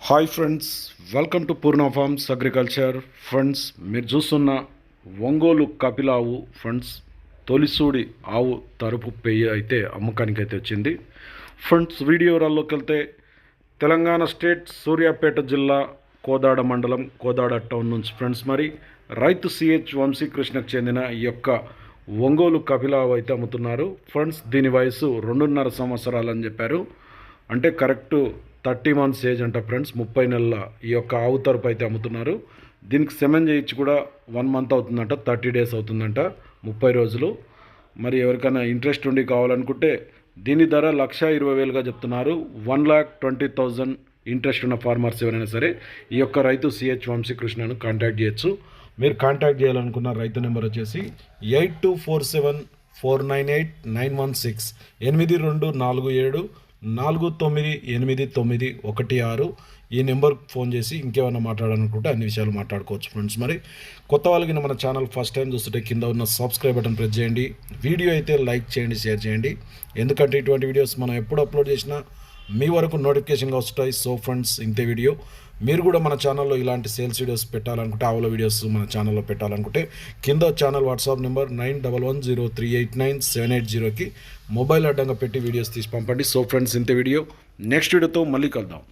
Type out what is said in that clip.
Hi friends, welcome to Purna forms agriculture. Friends, మీరు చూస్తున్న ఒంగోలు కపిల ఆవు ఫ్రెండ్స్, తొలిసూడి ఆవు తరపు పెయ్యి అయితే అమ్మకానికి అయితే వచ్చింది. ఫ్రెండ్స్, వీడియోలోకి వెళ్తే తెలంగాణ స్టేట్ సూర్యాపేట జిల్లా కోదాడ మండలం కోదాడ టౌన్ నుంచి ఫ్రెండ్స్, మరి రైతు సిహెచ్ వంశీకృష్ణకు చెందిన ఈ యొక్క ఒంగోలు కపిల ఆవు అయితే అమ్ముతున్నారు. ఫ్రెండ్స్, దీని వయసు 2.5 సంవత్సరాలు అని చెప్పారు. అంటే కరెక్ట్ 30 months ఏజ్ అంట ఫ్రెండ్స్. 30 నెలల ఈ యొక్క ఆవు తరపు అయితే అమ్ముతున్నారు. దీనికి సెమెన్ చేయించి కూడా 1 month అవుతుందంట, 30 days అవుతుందంట, 30 రోజులు. మరి ఎవరికైనా ఇంట్రెస్ట్ ఉండి కావాలనుకుంటే దీని ధర 1,20,000గా చెప్తున్నారు. 1,20,000 ఇంట్రెస్ట్ ఉన్న ఫార్మర్స్ ఎవరైనా సరే ఈ యొక్క రైతు సిహెచ్ వంశీకృష్ణను కాంటాక్ట్ చేయొచ్చు. మీరు కాంటాక్ట్ చేయాలనుకున్న రైతు నెంబర్ వచ్చేసి 8247498916 8247498916. ఈ నెంబర్కి ఫోన్ చేసి ఇంకేమైనా మాట్లాడాలనుకుంటే అన్ని విషయాలు మాట్లాడుకోవచ్చు ఫ్రెండ్స్. మరి కొత్త వాళ్ళకి మన ఛానల్ ఫస్ట్ టైం చూస్తుంటే కింద ఉన్న సబ్స్క్రైబ్ బటన్ ప్రెస్ చేయండి. వీడియో అయితే లైక్ చేయండి, షేర్ చేయండి. ఎందుకంటే ఇటువంటి వీడియోస్ మనం ఎప్పుడు అప్లోడ్ చేసినా మీ వరకు నోటిఫికేషన్గా వస్తాయి. సో ఫ్రెండ్స్, ఇంతే వీడియో. మీరు కూడా మన ఛానల్లో ఇలాంటి సేల్స్ వీడియోస్ పెట్టాలనుకుంటే, ఆవుల వీడియోస్ మన ఛానల్లో పెట్టాలనుకుంటే కింద ఛానల్ వాట్సాప్ నెంబర్ 9110389780కి మొబైల్ అడ్డంగా పెట్టి వీడియోస్ తీసి పంపండి. సో ఫ్రెండ్స్, ఇంతే వీడియో. నెక్స్ట్ వీడియోతో మళ్ళీ కలుద్దాం.